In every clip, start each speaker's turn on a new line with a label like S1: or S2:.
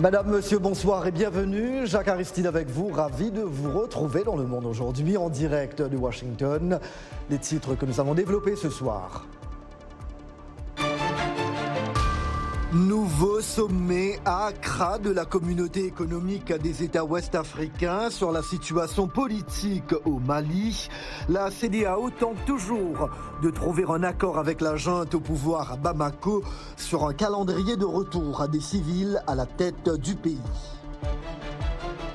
S1: Madame, Monsieur, bonsoir et bienvenue. Jacques Aristide avec vous, ravi de vous retrouver dans Le Monde aujourd'hui en direct de Washington. Les titres que nous avons développés ce soir. Nouveau sommet à Accra de la communauté économique des États ouest-africains sur la situation politique au Mali. La CEDEAO tente toujours de trouver un accord avec la junte au pouvoir à Bamako sur un calendrier de retour des civils à la tête du pays.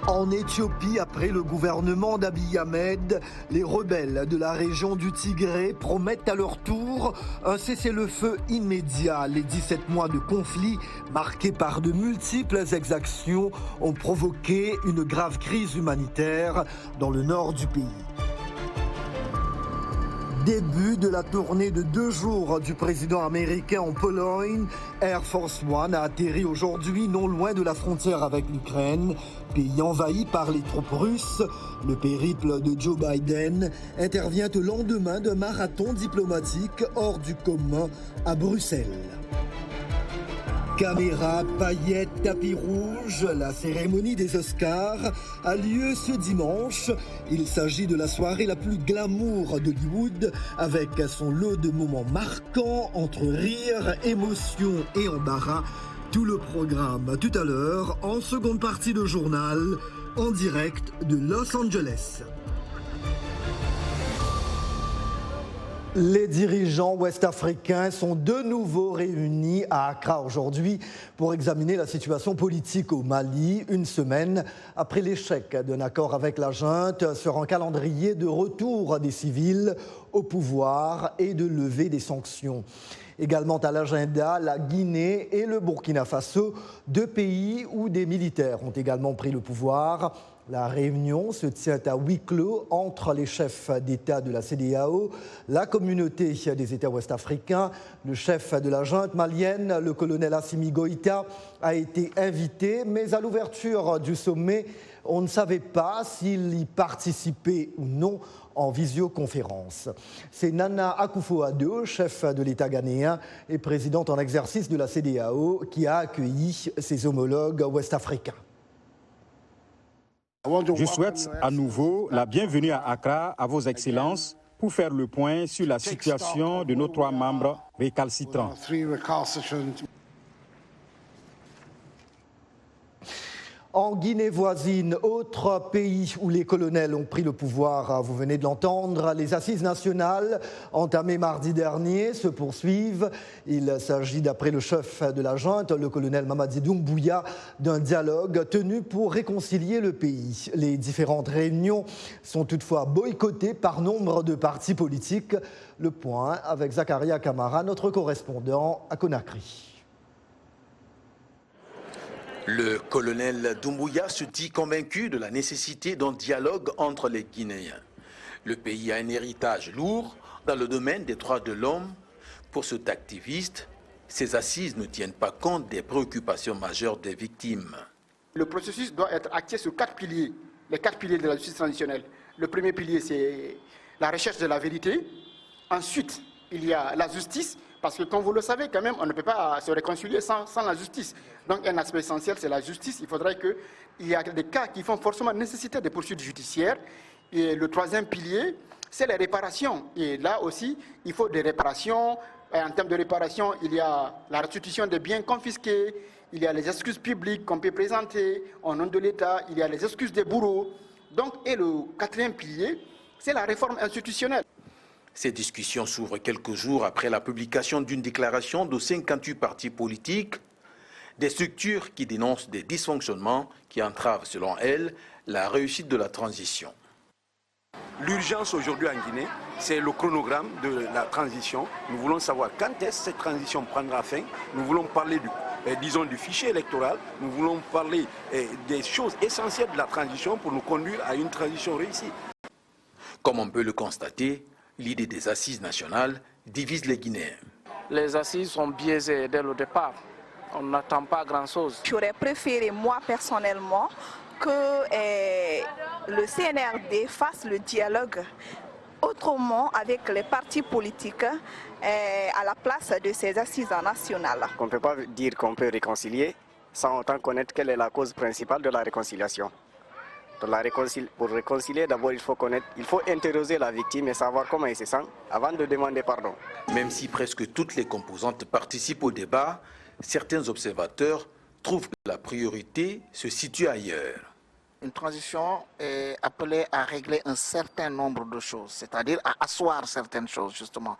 S1: En Éthiopie, après le gouvernement d'Abiy Ahmed, les rebelles de la région du Tigré promettent à leur tour un cessez-le-feu immédiat. Les 17 mois de conflit, marqués par de multiples exactions, ont provoqué une grave crise humanitaire dans le nord du pays. Début de la tournée de 2 jours du président américain en Pologne. Air Force One a atterri aujourd'hui non loin de la frontière avec l'Ukraine, pays envahi par les troupes russes. Le périple de Joe Biden intervient au lendemain d'un marathon diplomatique hors du commun à Bruxelles. Caméras, paillettes, tapis rouge, la cérémonie des Oscars a lieu ce dimanche. Il s'agit de la soirée la plus glamour d'Hollywood, avec son lot de moments marquants entre rire, émotion et embarras. Tout le programme tout à l'heure, en seconde partie de journal, en direct de Los Angeles. Les dirigeants ouest-africains sont de nouveau réunis à Accra aujourd'hui pour examiner la situation politique au Mali, une semaine après l'échec d'un accord avec la junte sur un calendrier de retour des civils au pouvoir et de levée des sanctions. Également à l'agenda, la Guinée et le Burkina Faso, 2 pays où des militaires ont également pris le pouvoir. La réunion se tient à huis clos entre les chefs d'État de la CEDEAO, la communauté des États ouest-africains. Le chef de la junte malienne, le colonel Assimi Goïta, a été invité, mais à l'ouverture du sommet, on ne savait pas s'il y participait ou non en visioconférence. C'est Nana Akufo-Addo, chef de l'État ghanéen et présidente en exercice de la CEDEAO, qui a accueilli ses homologues ouest-africains.
S2: Je souhaite à nouveau la bienvenue à Accra à vos excellences pour faire le point sur la situation de nos 3 membres récalcitrants.
S1: En Guinée voisine, autre pays où les colonels ont pris le pouvoir, vous venez de l'entendre, les assises nationales entamées mardi dernier se poursuivent. Il s'agit, d'après le chef de la junte, le colonel Mamadi Doumbouya, d'un dialogue tenu pour réconcilier le pays. Les différentes réunions sont toutefois boycottées par nombre de partis politiques. Le point avec Zakaria Kamara, notre correspondant à Conakry.
S3: Le colonel Doumbouya se dit convaincu de la nécessité d'un dialogue entre les Guinéens. Le pays a un héritage lourd dans le domaine des droits de l'homme. Pour cet activiste, ces assises ne tiennent pas compte des préoccupations majeures des victimes.
S4: Le processus doit être axé sur 4 piliers, les 4 piliers de la justice traditionnelle. Le premier pilier, c'est la recherche de la vérité. Ensuite, il y a la justice. Parce que, comme vous le savez, quand même, on ne peut pas se réconcilier sans la justice. Donc, un aspect essentiel, c'est la justice. Il faudrait qu'il y ait des cas qui font forcément nécessiter des poursuites judiciaires. Et le 3e pilier, c'est les réparations. Et là aussi, il faut des réparations. Et en termes de réparation, il y a la restitution des biens confisqués, il y a les excuses publiques qu'on peut présenter au nom de l'État, il y a les excuses des bourreaux. Donc, et le 4e pilier, c'est la réforme institutionnelle.
S3: Ces discussions s'ouvrent quelques jours après la publication d'une déclaration de 58 partis politiques, des structures qui dénoncent des dysfonctionnements qui entravent, selon elles, la réussite de la transition.
S5: L'urgence aujourd'hui en Guinée, c'est le chronogramme de la transition. Nous voulons savoir quand est-ce que cette transition prendra fin. Nous voulons parler du fichier électoral. Nous voulons parler des choses essentielles de la transition pour nous conduire à une transition réussie.
S3: Comme on peut le constater, l'idée des assises nationales divise les Guinéens.
S6: Les assises sont biaisées dès le départ. On n'attend pas grand-chose.
S7: J'aurais préféré, moi personnellement, que le CNRD fasse le dialogue autrement avec les partis politiques à la place de ces assises nationales.
S8: On ne peut pas dire qu'on peut réconcilier sans autant connaître quelle est la cause principale de la réconciliation. Pour réconcilier, d'abord il faut interroger la victime et savoir comment elle se sent avant de demander pardon.
S3: Même si presque toutes les composantes participent au débat, certains observateurs trouvent que la priorité se situe ailleurs.
S9: Une transition est appelée à régler un certain nombre de choses, c'est-à-dire à asseoir certaines choses, justement.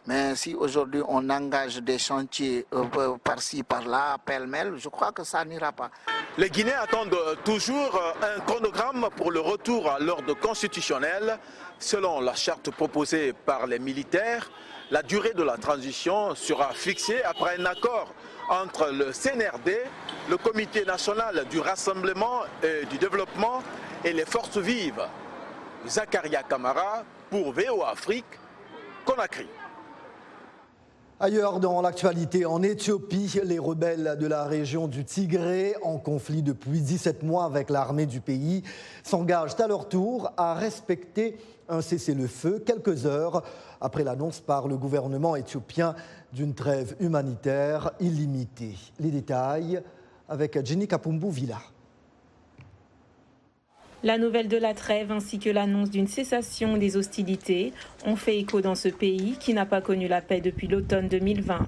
S9: Mais si aujourd'hui on engage des chantiers par-ci, par-là, pêle-mêle, je crois que ça n'ira pas.
S3: Les Guinéens attendent toujours un chronogramme pour le retour à l'ordre constitutionnel. Selon la charte proposée par les militaires, la durée de la transition sera fixée après un accord entre le CNRD, le Comité national du rassemblement et du développement et les forces vives. Zakaria Kamara pour VOA Afrique, Conakry.
S1: Ailleurs dans l'actualité, en Éthiopie, les rebelles de la région du Tigré, en conflit depuis 17 mois avec l'armée du pays, s'engagent à leur tour à respecter un cessez-le-feu quelques heures après l'annonce par le gouvernement éthiopien d'une trêve humanitaire illimitée. Les détails avec Jenny Kapumbu-Villa.
S10: La nouvelle de la trêve ainsi que l'annonce d'une cessation des hostilités ont fait écho dans ce pays qui n'a pas connu la paix depuis l'automne 2020.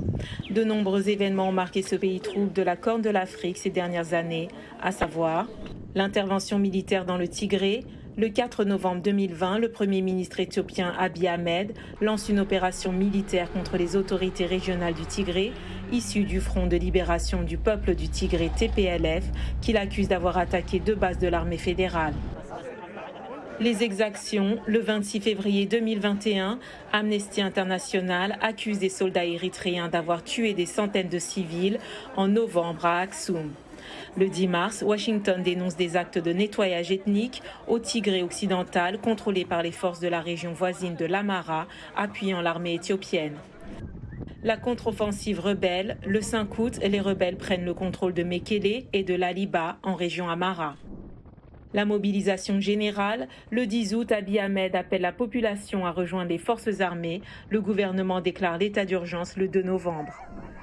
S10: De nombreux événements ont marqué ce pays trouble de la Corne de l'Afrique ces dernières années, à savoir l'intervention militaire dans le Tigré. Le 4 novembre 2020, le Premier ministre éthiopien Abiy Ahmed lance une opération militaire contre les autorités régionales du Tigré, issues du Front de libération du peuple du Tigré TPLF, qu'il accuse d'avoir attaqué 2 bases de l'armée fédérale. Les exactions, le 26 février 2021, Amnesty International accuse des soldats érythréens d'avoir tué des centaines de civils en novembre à Aksum. Le 10 mars, Washington dénonce des actes de nettoyage ethnique au Tigré occidental contrôlé par les forces de la région voisine de l'Amhara, appuyant l'armée éthiopienne. La contre-offensive rebelle, le 5 août, les rebelles prennent le contrôle de Mekele et de l'Aliba en région Amhara. La mobilisation générale, le 10 août, Abiy Ahmed appelle la population à rejoindre les forces armées. Le gouvernement déclare l'état d'urgence le 2 novembre.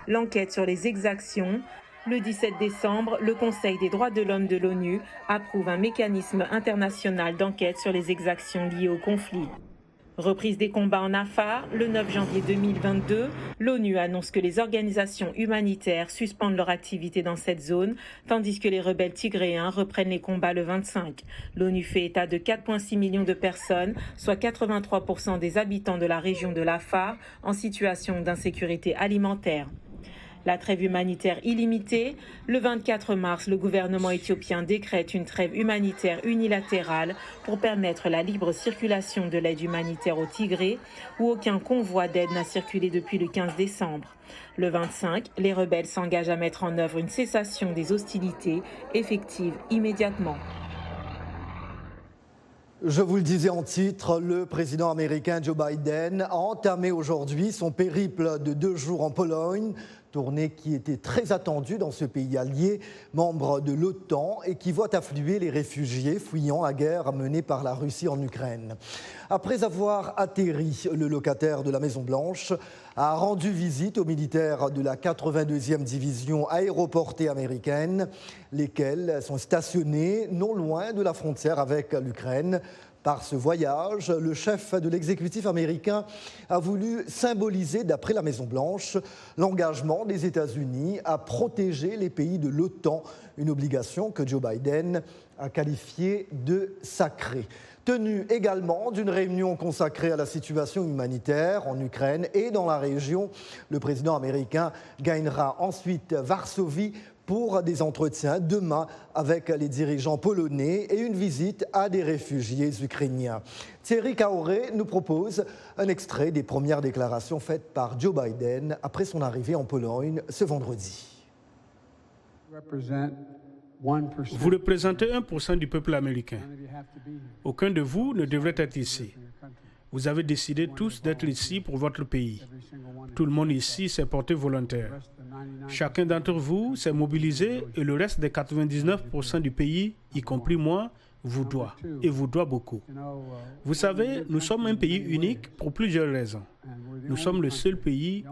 S10: L'enquête sur les exactions. Le 17 décembre, le Conseil des droits de l'homme de l'ONU approuve un mécanisme international d'enquête sur les exactions liées au conflit. Reprise des combats en Afar, le 9 janvier 2022, l'ONU annonce que les organisations humanitaires suspendent leur activité dans cette zone, tandis que les rebelles tigréens reprennent les combats le 25. L'ONU fait état de 4,6 millions de personnes, soit 83% des habitants de la région de l'Afar, en situation d'insécurité alimentaire. La trêve humanitaire illimitée. Le 24 mars, le gouvernement éthiopien décrète une trêve humanitaire unilatérale pour permettre la libre circulation de l'aide humanitaire au Tigré, où aucun convoi d'aide n'a circulé depuis le 15 décembre. Le 25, les rebelles s'engagent à mettre en œuvre une cessation des hostilités effective immédiatement.
S1: Je vous le disais en titre, le président américain Joe Biden a entamé aujourd'hui son périple de 2 jours en Pologne, tournée qui était très attendue dans ce pays allié, membre de l'OTAN et qui voit affluer les réfugiés fuyant la guerre menée par la Russie en Ukraine. Après avoir atterri, le locataire de la Maison-Blanche a rendu visite aux militaires de la 82e division aéroportée américaine, lesquels sont stationnés non loin de la frontière avec l'Ukraine. Par ce voyage, le chef de l'exécutif américain a voulu symboliser, d'après la Maison-Blanche, l'engagement des États-Unis à protéger les pays de l'OTAN, une obligation que Joe Biden a qualifiée de sacrée. Tenue également d'une réunion consacrée à la situation humanitaire en Ukraine et dans la région, le président américain gagnera ensuite Varsovie pour des entretiens demain avec les dirigeants polonais et une visite à des réfugiés ukrainiens. Thierry Kaoré nous propose un extrait des premières déclarations faites par Joe Biden après son arrivée en Pologne ce vendredi.
S11: Vous représentez 1% du peuple américain. Aucun de vous ne devrait être ici. Vous avez décidé tous d'être ici pour votre pays. Tout le monde ici s'est porté volontaire. Chacun d'entre vous s'est mobilisé et le reste des 99% du pays, y compris moi, vous doit et vous doit beaucoup. Vous savez, nous sommes un pays unique pour plusieurs raisons. Nous sommes le seul pays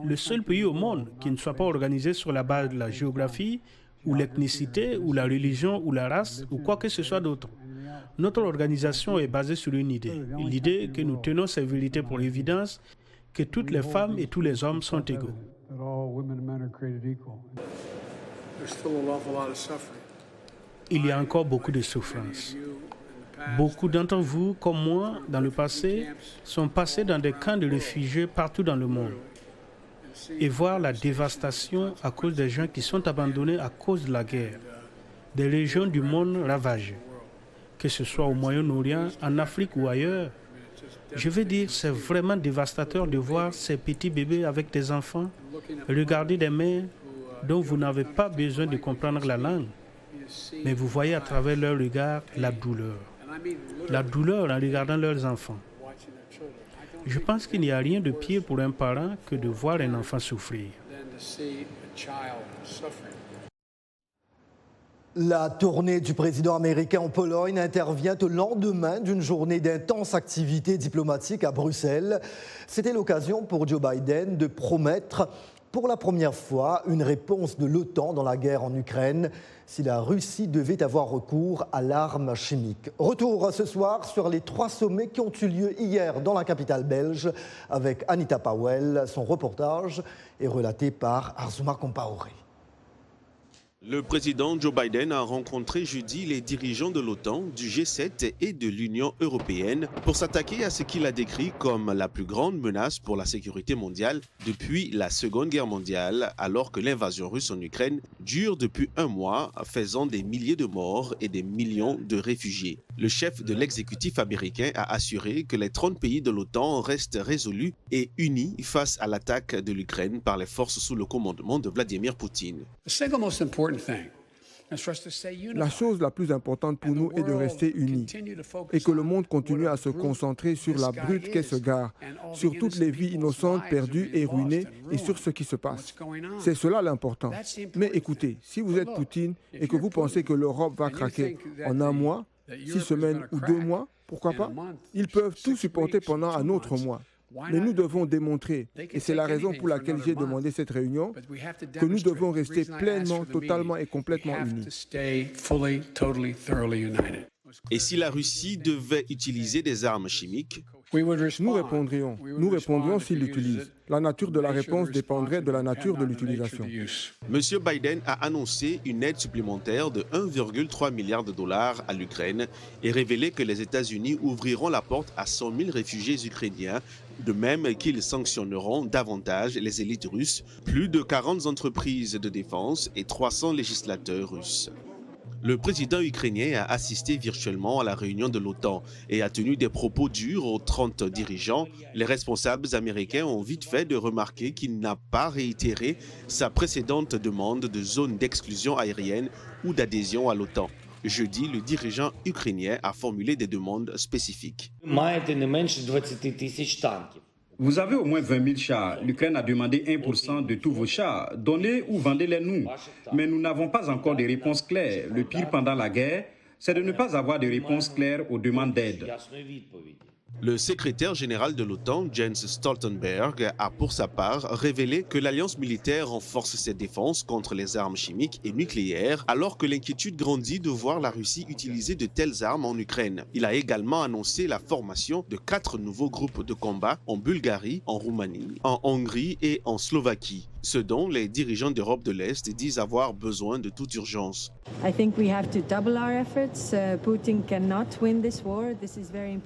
S11: au monde qui ne soit pas organisé sur la base de la géographie ou l'ethnicité, ou la religion, ou la race, ou quoi que ce soit d'autre. Notre organisation est basée sur une idée. L'idée que nous tenons ces vérités pour évidence, que toutes les femmes et tous les hommes sont égaux. Il y a encore beaucoup de souffrance. Beaucoup d'entre vous, comme moi, dans le passé, sont passés dans des camps de réfugiés partout dans le monde. Et voir la dévastation à cause des gens qui sont abandonnés à cause de la guerre, des régions du monde ravagées, que ce soit au Moyen-Orient, en Afrique ou ailleurs. Je veux dire, c'est vraiment dévastateur de voir ces petits bébés avec des enfants, regarder des mères dont vous n'avez pas besoin de comprendre la langue, mais vous voyez à travers leur regard la douleur en regardant leurs enfants. Je pense qu'il n'y a rien de pire pour un parent que de voir un enfant souffrir.
S1: La tournée du président américain en Pologne intervient au lendemain d'une journée d'intense activité diplomatique à Bruxelles. C'était l'occasion pour Joe Biden de promettre pour la première fois une réponse de l'OTAN dans la guerre en Ukraine si la Russie devait avoir recours à l'arme chimique. Retour ce soir sur les 3 sommets qui ont eu lieu hier dans la capitale belge avec Anita Powell. Son reportage est relaté par Arzouma Compaoré.
S12: Le président Joe Biden a rencontré jeudi les dirigeants de l'OTAN, du G7 et de l'Union européenne pour s'attaquer à ce qu'il a décrit comme la plus grande menace pour la sécurité mondiale depuis la Seconde Guerre mondiale, alors que l'invasion russe en Ukraine dure depuis 1 mois, faisant des milliers de morts et des millions de réfugiés. Le chef de l'exécutif américain a assuré que les 30 pays de l'OTAN restent résolus et unis face à l'attaque de l'Ukraine par les forces sous le commandement de Vladimir Poutine.
S13: La chose la plus importante pour nous est de rester unis et que le monde continue à se concentrer sur la brute qu'est ce gare, sur toutes les vies innocentes perdues et ruinées et sur ce qui se passe. C'est cela l'important. Mais écoutez, si vous êtes Poutine et que vous pensez que l'Europe va craquer en 1 mois, 6 semaines ou 2 mois, pourquoi pas? Ils peuvent tout supporter pendant un autre mois. Mais nous devons démontrer, et c'est la raison pour laquelle j'ai demandé cette réunion, que nous devons rester pleinement, totalement et complètement unis.
S12: Et si la Russie devait utiliser des armes chimiques?
S13: Nous répondrions s'il l'utilise. La nature de la réponse dépendrait de la nature de l'utilisation.
S12: M. Biden a annoncé une aide supplémentaire de 1,3 milliard de dollars à l'Ukraine et révélé que les États-Unis ouvriront la porte à 100 000 réfugiés ukrainiens, de même qu'ils sanctionneront davantage les élites russes, plus de 40 entreprises de défense et 300 législateurs russes. Le président ukrainien a assisté virtuellement à la réunion de l'OTAN et a tenu des propos durs aux 30 dirigeants. Les responsables américains ont vite fait de remarquer qu'il n'a pas réitéré sa précédente demande de zone d'exclusion aérienne ou d'adhésion à l'OTAN. Jeudi, le dirigeant ukrainien a formulé des demandes spécifiques.
S2: Vous avez au moins 20 000 chars. L'Ukraine a demandé 1% de tous vos chars. Donnez ou vendez-les nous. Mais nous n'avons pas encore de réponse claire. Le pire pendant la guerre, c'est de ne pas avoir de réponse claire aux demandes d'aide.
S12: Le secrétaire général de l'OTAN, Jens Stoltenberg, a pour sa part révélé que l'alliance militaire renforce ses défenses contre les armes chimiques et nucléaires, alors que l'inquiétude grandit de voir la Russie utiliser de telles armes en Ukraine. Il a également annoncé la formation de 4 nouveaux groupes de combat en Bulgarie, en Roumanie, en Hongrie et en Slovaquie, ce dont les dirigeants d'Europe de l'Est disent avoir besoin de toute urgence.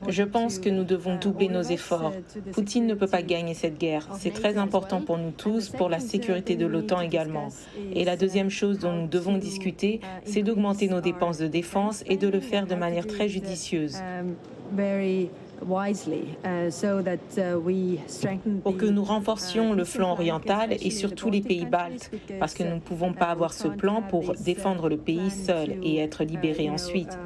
S10: Je pense que nous devons doubler nos efforts. Poutine ne peut pas gagner cette guerre. C'est très important pour nous tous, pour la sécurité de l'OTAN également. Et la deuxième chose dont nous devons discuter, c'est d'augmenter nos dépenses de défense et de le faire de manière très judicieuse. Pour que nous renforcions le flanc oriental et surtout les pays baltes, parce que nous ne pouvons pas avoir ce plan pour défendre le pays seul et être libérés ensuite.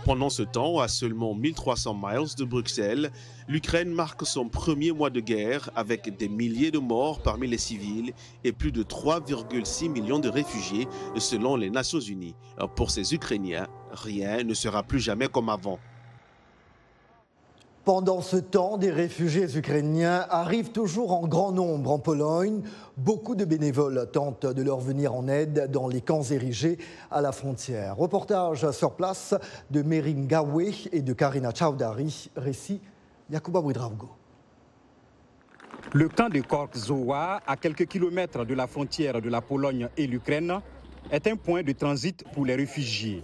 S12: Pendant ce temps, à seulement 1300 miles de Bruxelles, l'Ukraine marque son premier mois de guerre avec des milliers de morts parmi les civils et plus de 3,6 millions de réfugiés selon les Nations Unies. Pour ces Ukrainiens, rien ne sera plus jamais comme avant.
S1: Pendant ce temps, des réfugiés ukrainiens arrivent toujours en grand nombre en Pologne. Beaucoup de bénévoles tentent de leur venir en aide dans les camps érigés à la frontière. Reportage sur place de Merin Gawe et de Karina Chaudhary. Récit Yakuba Bouidraugo.
S2: Le camp de Korczowa, à quelques kilomètres de la frontière de la Pologne et l'Ukraine, est un point de transit pour les réfugiés.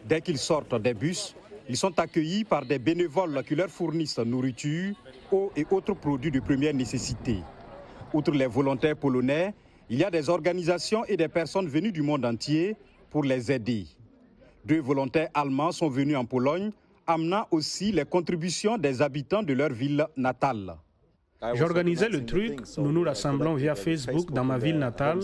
S2: Dès qu'ils sortent des bus, ils sont accueillis par des bénévoles qui leur fournissent nourriture, eau et autres produits de première nécessité. Outre les volontaires polonais, il y a des organisations et des personnes venues du monde entier pour les aider. 2 volontaires allemands sont venus en Pologne, amenant aussi les contributions des habitants de leur ville natale.
S11: J'organisais le truc, nous nous rassemblons via Facebook dans ma ville natale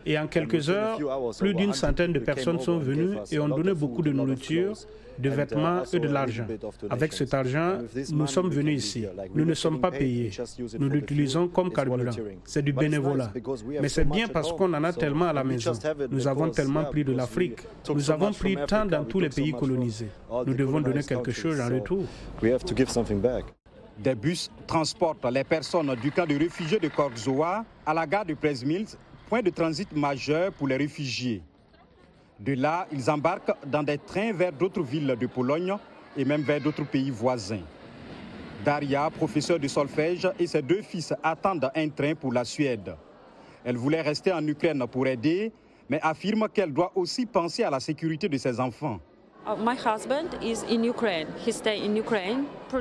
S11: et en quelques heures, plus d'une centaine de personnes sont venues et ont donné beaucoup de nourriture, de vêtements et de l'argent. Avec cet argent, nous sommes venus ici. Nous ne sommes pas payés. Nous l'utilisons comme carburant. C'est du bénévolat. Mais c'est bien parce qu'on en a tellement à la maison. Nous avons tellement pris de l'Afrique. Nous avons pris tant dans tous les pays colonisés. Nous devons donner quelque chose en retour.
S2: Des bus transportent les personnes du camp de réfugiés de Korczowa à la gare de Przemyśl, point de transit majeur pour les réfugiés. De là, ils embarquent dans des trains vers d'autres villes de Pologne et même vers d'autres pays voisins. Daria, professeure de solfège, et ses 2 fils attendent un train pour la Suède. Elle voulait rester en Ukraine pour aider, mais affirme qu'elle doit aussi penser à la sécurité de ses enfants.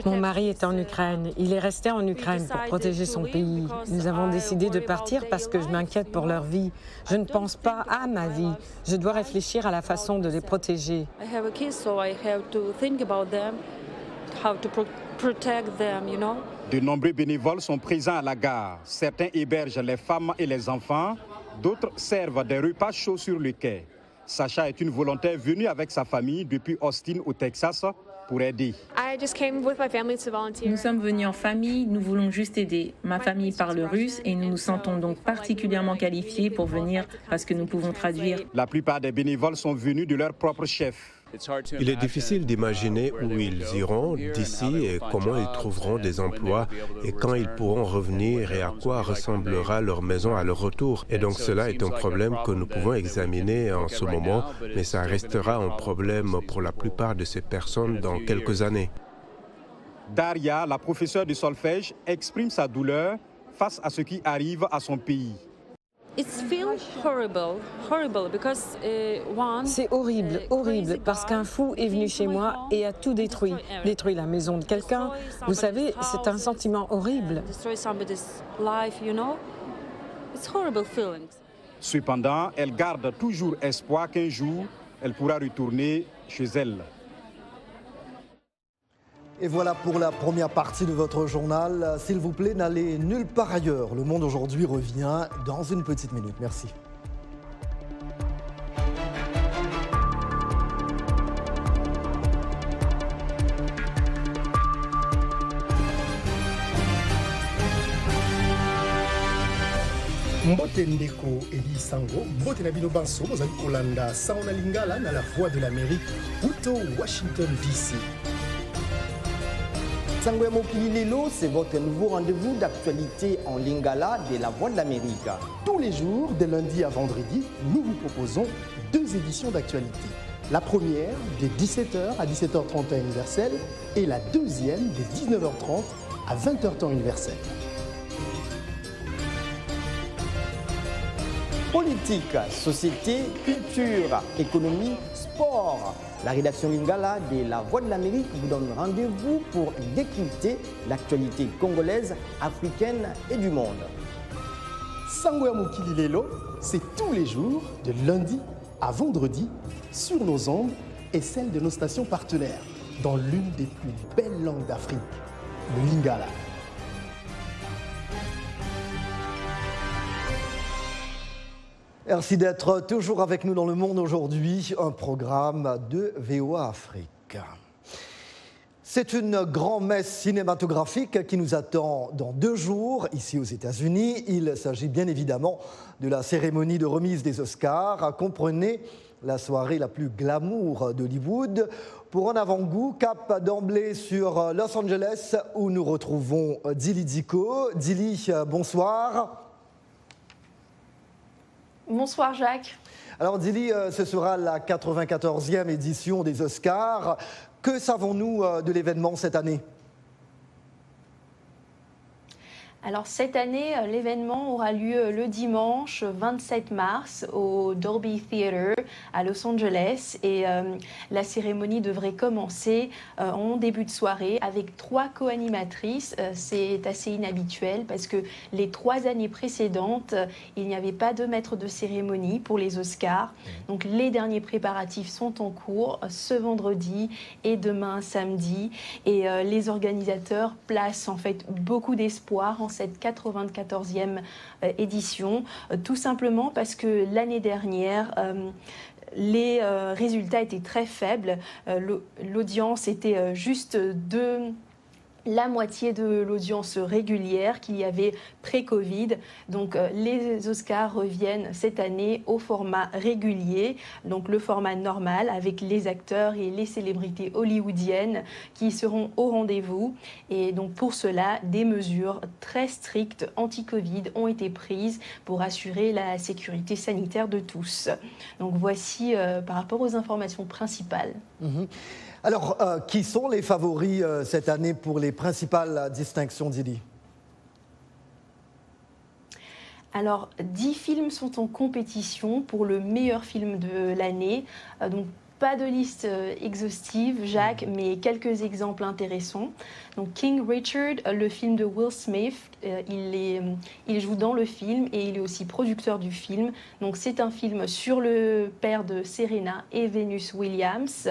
S14: Mon mari est en Ukraine. Il est resté en Ukraine pour protéger son pays. Nous avons décidé de partir parce que je m'inquiète pour leur vie. Je ne pense pas à ma vie. Je dois réfléchir à la façon de les protéger.
S2: De nombreux bénévoles sont présents à la gare. Certains hébergent les femmes et les enfants. D'autres servent des repas chauds sur le quai. Sacha est une volontaire venue avec sa famille depuis Austin au Texas pour aider.
S10: Nous sommes venus en famille, nous voulons juste aider. Ma famille parle russe et nous nous sentons donc particulièrement qualifiés pour venir parce que nous pouvons traduire.
S2: La plupart des bénévoles sont venus de leur propre chef.
S15: Il est difficile d'imaginer où ils iront d'ici et comment ils trouveront des emplois et quand ils pourront revenir et à quoi ressemblera leur maison à leur retour. Et donc cela est un problème que nous pouvons examiner en ce moment, mais ça restera un problème pour la plupart de ces personnes dans quelques années.
S2: Daria, la professeure de solfège, exprime sa douleur face à ce qui arrive à son pays.
S14: C'est horrible, horrible, parce qu'un fou est venu chez moi et a tout détruit. Détruit la maison de quelqu'un. Vous savez, c'est un sentiment horrible.
S2: Cependant, elle garde toujours espoir qu'un jour, elle pourra retourner chez elle.
S1: Et voilà pour la première partie de votre journal. S'il vous plaît, n'allez nulle part ailleurs. Le Monde aujourd'hui revient dans une petite minute. Merci.
S16: Mbote Ndeko Eli Sango, Mbote Nabino Banso, Mozali Kolanda, Saona Lingala, na la Voix de l'Amérique, Uto, Washington DC.
S17: Sango ya Mokili Lelo, c'est votre nouveau rendez-vous d'actualité en Lingala de la Voix de l'Amérique.
S16: Tous les jours, de lundi à vendredi, nous vous proposons 2 éditions d'actualité. La première, de 17h à 17h30 temps universel, et la deuxième, de 19h30 à 20h temps universel.
S17: Politique, société, culture, économie, sport. La rédaction Lingala de la Voix de l'Amérique vous donne rendez-vous pour décrypter l'actualité congolaise, africaine et du monde.
S16: Sango ya Mokili Lelo, c'est tous les jours, de lundi à vendredi, sur nos ondes et celles de nos stations partenaires, dans l'une des plus belles langues d'Afrique, le Lingala.
S1: Merci d'être toujours avec nous dans Le Monde aujourd'hui, un programme de VOA Afrique. C'est une grand-messe cinématographique qui nous attend dans 2 jours ici aux États-Unis. Il s'agit bien évidemment de la cérémonie de remise des Oscars. Comprenez la soirée la plus glamour d'Hollywood Pour un avant-goût, cap d'emblée sur Los Angeles où nous retrouvons Dili Diko. Dili, bonsoir.
S18: Bonsoir Jacques.
S1: Alors Dili, ce sera la 94e édition des Oscars. Que savons-nous de l'événement cette année ?
S18: Alors cette année, l'événement aura lieu le dimanche 27 mars au Dolby Theatre à Los Angeles et la cérémonie devrait commencer en début de soirée avec 3 co-animatrices. C'est assez inhabituel parce que les 3 années précédentes, il n'y avait pas de maître de cérémonie pour les Oscars. Donc les derniers préparatifs sont en cours ce vendredi et demain samedi et les organisateurs placent en fait beaucoup d'espoir en cette 94e édition, tout simplement parce que l'année dernière, les résultats étaient très faibles. L'audience était juste de la moitié de l'audience régulière qu'il y avait pré-Covid. Donc les Oscars reviennent cette année au format régulier, donc le format normal avec les acteurs et les célébrités hollywoodiennes qui seront au rendez-vous. Et donc pour cela, des mesures très strictes anti-Covid ont été prises pour assurer la sécurité sanitaire de tous. Donc voici par rapport aux informations principales.
S1: Alors, qui sont les favoris cette année pour les principales distinctions, Dili ?
S18: Alors, 10 films sont en compétition pour le meilleur film de l'année. Donc, pas de liste exhaustive, Jacques, mais quelques exemples intéressants. Donc, King Richard, le film de Will Smith, il joue dans le film et il est aussi producteur du film. Donc, c'est un film sur le père de Serena et Venus Williams.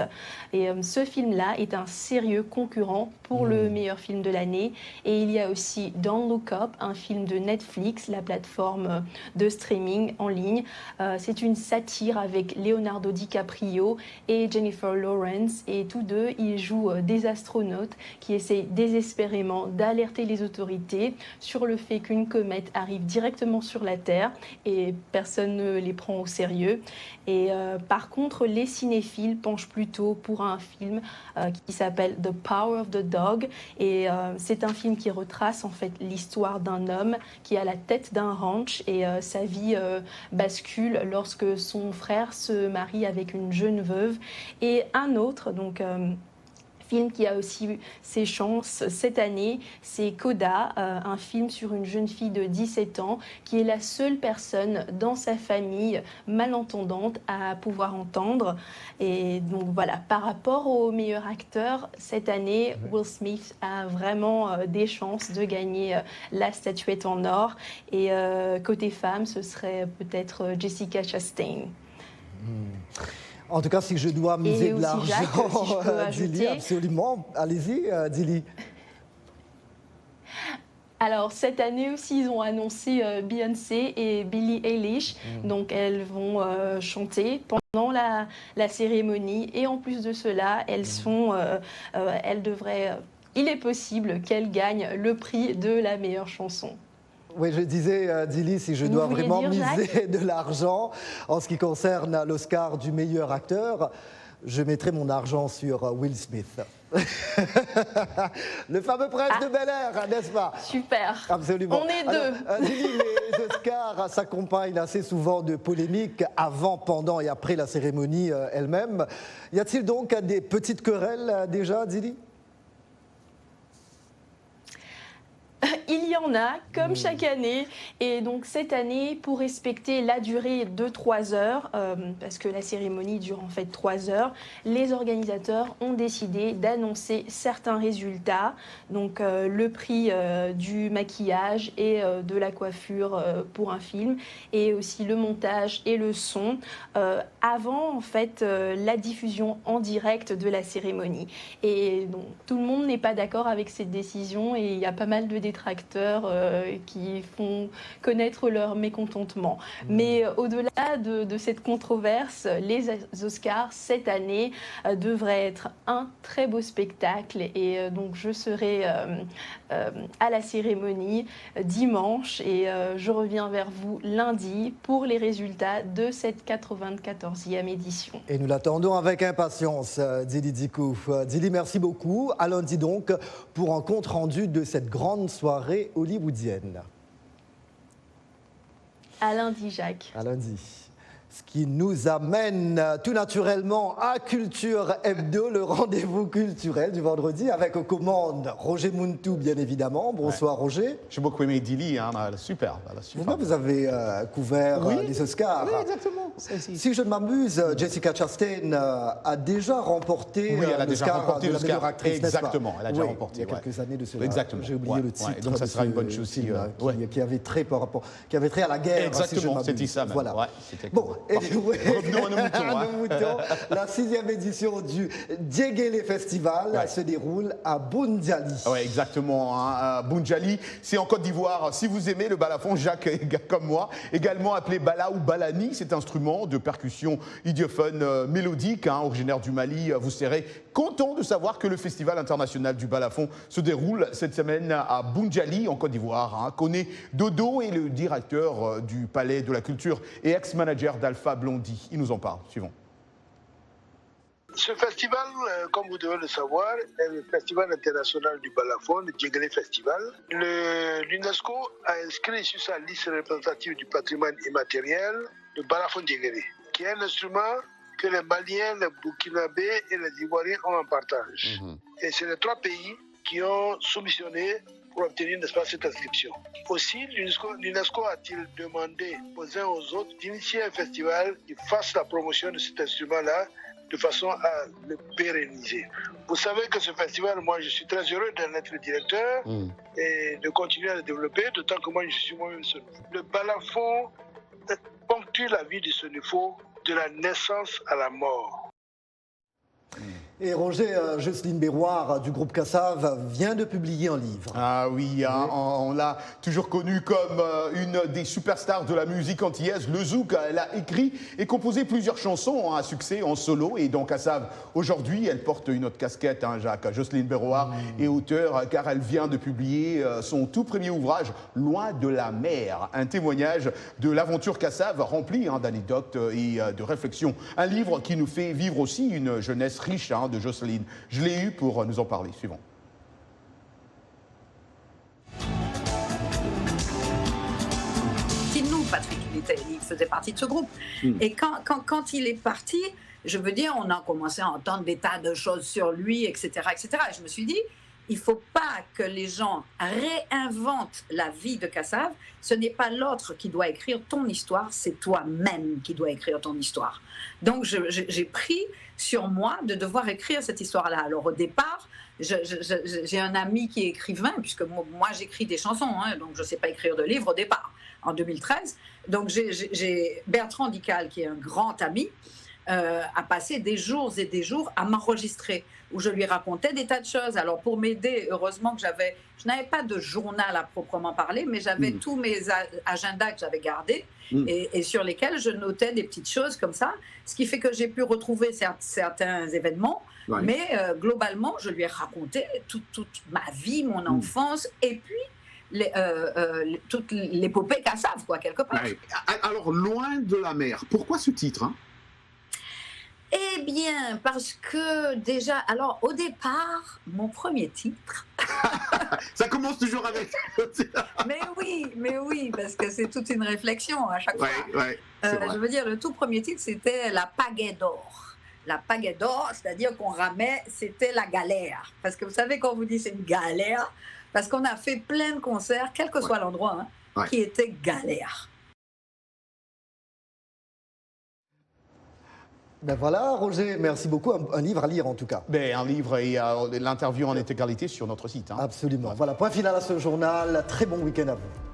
S18: Et ce film-là est un sérieux concurrent pour le meilleur film de l'année. Et il y a aussi Don't Look Up, un film de Netflix, la plateforme de streaming en ligne. C'est une satire avec Leonardo DiCaprio et Jennifer Lawrence. Et tous deux, ils jouent des astronautes qui essayent désespérément d'alerter les autorités sur le fait qu'une comète arrive directement sur la Terre et personne ne les prend au sérieux. Et par contre, les cinéphiles penchent plutôt pour un film qui s'appelle The Power of the Dog. Et c'est un film qui retrace en fait l'histoire d'un homme qui est à la tête d'un ranch et sa vie bascule lorsque son frère se marie avec une jeune veuve. Et un autre, donc film qui a aussi eu ses chances cette année, c'est Coda, un film sur une jeune fille de 17 ans qui est la seule personne dans sa famille malentendante à pouvoir entendre. Et donc voilà, par rapport au meilleur acteur, cette année, Will Smith a vraiment des chances de gagner la statuette en or. Et côté femme, ce serait peut-être Jessica Chastain.
S1: En tout cas, si je dois miser de l'argent,
S18: si
S1: Dili, absolument. Allez-y, Dili.
S18: Alors, cette année aussi, ils ont annoncé Beyoncé et Billie Eilish. Donc, elles vont chanter pendant la cérémonie. Et en plus de cela, elles devraient... il est possible qu'elles gagnent le prix de la meilleure chanson.
S1: Oui, je disais, Dili, si je dois vraiment miser de l'argent en ce qui concerne l'Oscar du meilleur acteur, je mettrai mon argent sur Will Smith. Le fameux prince de Bel-Air, n'est-ce pas?
S18: Super.
S1: Absolument.
S18: On est deux.
S1: Dili, les Oscars s'accompagnent assez souvent de polémiques avant, pendant et après la cérémonie elle-même. Y a-t-il donc des petites querelles déjà, Dili?
S18: Il y en a, comme chaque année. Et donc cette année, pour respecter la durée de 3 heures, parce que la cérémonie dure en fait 3 heures, les organisateurs ont décidé d'annoncer certains résultats. Donc le prix du maquillage et de la coiffure pour un film, et aussi le montage et le son, avant en fait la diffusion en direct de la cérémonie. Et donc tout le monde n'est pas d'accord avec cette décision et il y a pas mal de détracteurs qui font connaître leur mécontentement. Mais au-delà de cette controverse, les Oscars, cette année, devraient être un très beau spectacle. Et donc, je serai à la cérémonie dimanche et je reviens vers vous lundi pour les résultats de cette 94e édition.
S1: Et nous l'attendons avec impatience, Dili Dikou. Dili, merci beaucoup. À lundi donc pour un compte rendu de cette grande soirée hollywoodienne.
S18: À lundi, Jacques.
S1: À lundi. Ce qui nous amène tout naturellement à Culture Hebdo, le rendez-vous culturel du vendredi avec aux commandes Roger Mountou, bien évidemment. Bonsoir Roger.
S19: J'ai beaucoup aimé Dili, hein, elle est super.
S1: Vous avez couvert les Oscars.
S19: Oui, exactement.
S1: Si je ne m'abuse, Jessica Chastain a déjà remporté l'Oscar de la meilleure actrice.
S19: Exactement, elle a déjà remporté.
S1: Il y a quelques années de cela.
S19: Exactement.
S1: J'ai oublié le titre.
S19: Donc ça sera une bonne chose
S1: qui avait trait à la guerre.
S19: Exactement, c'était ça même.
S1: Voilà.
S19: Bon,
S1: revenons à nos moutons. La 6e édition du Djegele Festival se déroule à Boundiali.
S19: Oui, exactement. Hein. Boundiali, c'est en Côte d'Ivoire. Si vous aimez le balafon, Jacques, comme moi, également appelé bala ou balani, cet instrument de percussion idiophone mélodique, originaire du Mali, vous serez content de savoir que le Festival international du balafon se déroule cette semaine à Boundiali, en Côte d'Ivoire. Koné Dodo est le directeur du Palais de la Culture et ex-manager d'Alpha Blondy. Il nous en parle. Suivons.
S20: Ce festival, comme vous devez le savoir, est le Festival international du balafon, le Djegele Festival. L'UNESCO a inscrit sur sa liste représentative du patrimoine immatériel le balafon Djegele, qui est un instrument que les Maliens, les Burkinabés et les Ivoiriens ont en partage. Et c'est les 3 pays qui ont soumissionné pour obtenir, n'est-ce pas, cette inscription. Aussi, l'UNESCO a-t-il demandé aux uns aux autres d'initier un festival qui fasse la promotion de cet instrument-là de façon à le pérenniser. Vous savez que ce festival, moi, je suis très heureux d'en être le directeur et de continuer à le développer, d'autant que moi, je suis moi-même Sonifo. Le balafon ponctue la vie du Sonifo de la naissance à la mort.
S1: Et Roger, Jocelyne Béroir du groupe Kassav vient de publier un livre.
S19: Ah oui, on l'a toujours connue comme une des superstars de la musique antillaise, le zouk. Elle a écrit et composé plusieurs chansons à succès en solo. Et dans Kassav, aujourd'hui, elle porte une autre casquette, Jacques. Jocelyne Béroir est auteure car elle vient de publier son tout premier ouvrage, Loin de la mer. Un témoignage de l'aventure Kassav rempli d'anecdotes et de réflexions. Un livre qui nous fait vivre aussi une jeunesse riche de Jocelyne. Je l'ai eu pour nous en parler. Suivons.
S21: Nous, Patrick, il faisait partie de ce groupe. Et quand il est parti, je veux dire, on a commencé à entendre des tas de choses sur lui, etc., etc. Et je me suis dit, il ne faut pas que les gens réinventent la vie de Kassav. Ce n'est pas l'autre qui doit écrire ton histoire, c'est toi-même qui dois écrire ton histoire. Donc, j'ai pris sur moi de devoir écrire cette histoire-là. Alors, au départ, j'ai un ami qui est écrivain, puisque moi j'écris des chansons, donc je ne sais pas écrire de livres au départ, en 2013. Donc, j'ai Bertrand Dical, qui est un grand ami, a passé des jours et des jours à m'enregistrer, où je lui racontais des tas de choses. Alors, pour m'aider, heureusement que je n'avais pas de journal à proprement parler, mais j'avais tous mes agendas que j'avais gardés et sur lesquels je notais des petites choses comme ça, ce qui fait que j'ai pu retrouver certains événements, mais globalement, je lui ai raconté toute ma vie, mon enfance, et puis toute l'épopée Kassav, quoi, quelque part.
S22: Alors, Loin de la mer, pourquoi ce titre
S21: Eh bien, parce que déjà, alors au départ, mon premier titre...
S22: Ça commence toujours avec...
S21: mais oui, parce que c'est toute une réflexion à chaque fois. Je veux dire, le tout premier titre, c'était La Pagaie d'or. La Pagaie d'or, c'est-à-dire qu'on ramait, c'était la galère. Parce que vous savez, quand on vous dit c'est une galère, parce qu'on a fait plein de concerts, quel que soit l'endroit, qui étaient galères.
S1: Ben voilà, Roger, merci beaucoup. Un livre à lire en tout cas.
S19: Un livre et l'interview en intégralité sur notre site.
S1: Absolument. Voilà, point final à ce journal. Très bon week-end à vous.